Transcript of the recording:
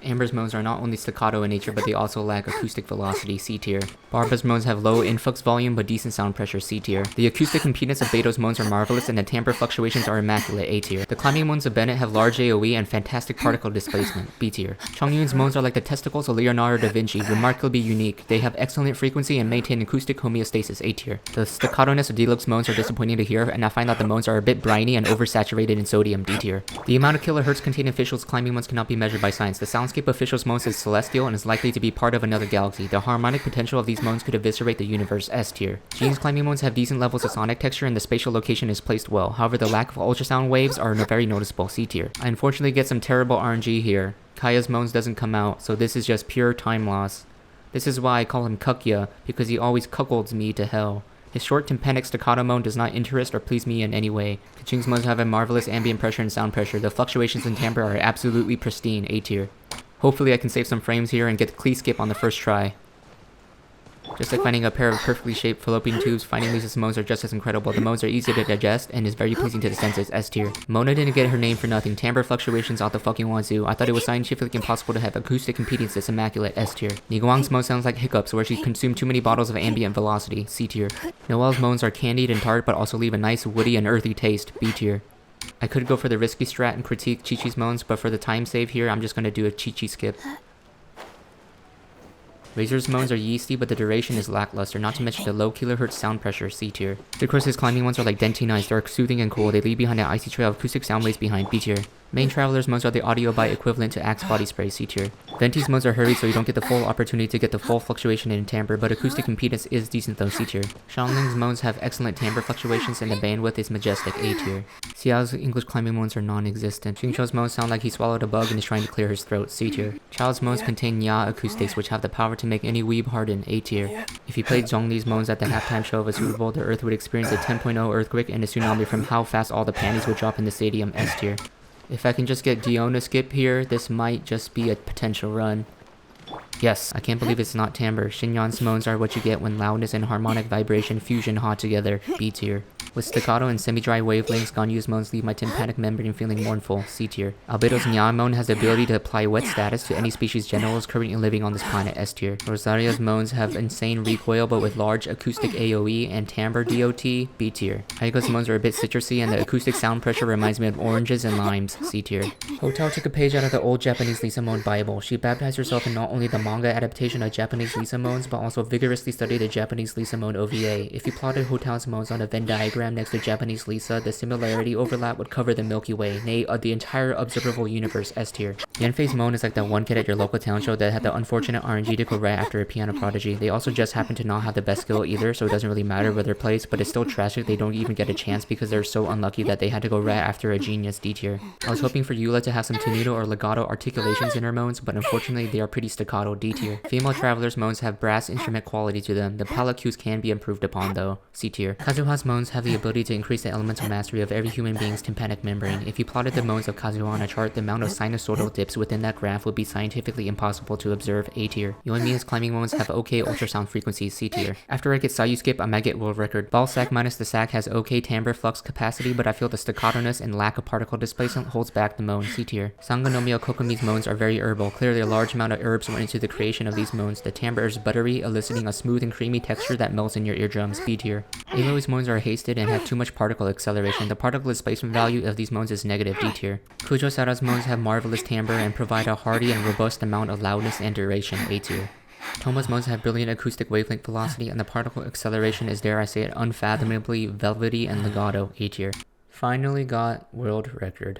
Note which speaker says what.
Speaker 1: Amber's moans are not only staccato in nature, but they also lack acoustic velocity, C tier. Barbara's moans have low influx volume but decent sound pressure, C tier. The acoustic impedance of Beto's moans are marvelous and the timbre fluctuations are immaculate, A tier. The climbing moans of Bennett have large AoE and fantastic particle displacement, B tier. Chongyun's moans are like the testicles of Leonardo da Vinci, remarkably unique. They have excellent frequency and maintain acoustic homeostasis, A tier. The staccato-ness of Deluxe moans are disappointing to hear, and I find that the moans are a bit briny and oversaturated in sodium, D tier. The amount of kilohertz contained in Fischl's climbing moans cannot be measured by science. The soundscape of Fischl's moans is celestial and is likely to be part of another galaxy. The harmonic potential of these moans could eviscerate the universe, S tier. Jean's climbing moans have decent levels of sonic texture and the spatial location is placed well. However, the lack of ultrasound waves are very noticeable, C tier. I unfortunately get some terrible RNG here. Kaya's moans doesn't come out, so this is just pure time loss. This is why I call him Kukya, because he always cuckolds me to hell. His short tympanic staccato moan does not interest or please me in any way. Kaching's moans have a marvelous ambient pressure and sound pressure. The fluctuations in timbre are absolutely pristine, A tier. Hopefully I can save some frames here and get the clee skip on the first try. Just like finding a pair of perfectly shaped fallopian tubes, finding Lisa's moans are just as incredible. The moans are easy to digest and is very pleasing to the senses, S tier. Mona didn't get her name for nothing. Timbre fluctuations out the fucking wazoo. I thought it was scientifically impossible to have acoustic impedance this immaculate, S tier. Niguang's moan sounds like hiccups where she consumed too many bottles of ambient velocity, C tier. Noelle's moans are candied and tart but also leave a nice woody and earthy taste, B tier. I could go for the risky strat and critique Chi-Chi's moans, but for the time save here, I'm just gonna do a Chi-Chi skip. Razor's moans are yeasty, but the duration is lackluster, not to mention the low kilohertz sound pressure, C tier. Sucrose's climbing ones are like Dentine Ice, they are soothing and cool, they leave behind an icy trail of acoustic sound waves behind, B tier. Main Traveler's moans are the audio bite equivalent to Axe body spray, C tier. Venti's moans are hurried so you don't get the full opportunity to get the full fluctuation in timbre, but acoustic impedance is decent though, C tier. Xiangling's moans have excellent timbre fluctuations and the bandwidth is majestic, A tier. Xiao's English climbing moans are non-existent. Xingqiu's moans sound like he swallowed a bug and is trying to clear his throat, C tier. Child's moans contain Ya acoustics which have the power to make any weeb harden, A tier. If you played Zhongli's moans at the halftime show of a Super Bowl, the earth would experience a 10.0 earthquake and a tsunami from how fast all the panties would drop in the stadium, S tier. If I can just get Dion to skip here, this might just be a potential run. Yes, I can't believe it's not timbre. Xinyan's moans are what you get when loudness and harmonic vibration fusion hot together, B tier. With staccato and semi-dry wavelengths, Ganyu's moans leave my tympanic membrane feeling mournful, C tier. Albedo's Nya moan has the ability to apply wet status to any species generals currently living on this planet, S tier. Rosaria's moans have insane recoil but with large acoustic AoE and timbre DOT, B tier. Ayuka's moans are a bit citrusy and the acoustic sound pressure reminds me of oranges and limes, C tier. Hotel took a page out of the old Japanese Lisa moan Bible. She baptized herself in not only the manga adaptation of Japanese Lisa moans but also vigorously studied the Japanese Lisa moan OVA. If you plotted Hotel's moans on a Venn diagram next to Japanese Lisa, the similarity overlap would cover the Milky Way, nay, the entire observable universe, S tier. Yanfei's moan is like that one kid at your local town show that had the unfortunate RNG to go right after a piano prodigy. They also just happen to not have the best skill either, so it doesn't really matter where they're placed, but it's still tragic they don't even get a chance because they're so unlucky that they had to go right after a genius, D tier. I was hoping for Eula to have some tenuto or legato articulations in her moans, but unfortunately they are pretty staccato, D tier. Female Traveler's moans have brass instrument quality to them. The palate cues can be improved upon though, C tier. Kazuha's moans have the ability to increase the elemental mastery of every human being's tympanic membrane. If you plotted the moans of Kazuha on a chart, the amount of sinusoidal dips within that graph would be scientifically impossible to observe, A tier. Yoimiya's climbing moans have okay ultrasound frequencies, C tier. After I get Sayu skip, I might get world record. Ball sack minus the sack has okay timbre flux capacity, but I feel the staccato-ness and lack of particle displacement holds back the moan, C tier. Sangonomiya Kokomi's moans are very herbal. Clearly a large amount of herbs went into the creation of these moans. The timbre is buttery, eliciting a smooth and creamy texture that melts in your eardrums, B tier. Aloy's moans are hasted and have too much particle acceleration. The particle displacement value of these moans is negative, D tier. Kujo Sara's moans have marvelous timbre and provide a hearty and robust amount of loudness and duration, A tier. Toma's moans have brilliant acoustic wavelength velocity and the particle acceleration is, dare I say it, unfathomably velvety and legato, A tier. Finally got world record.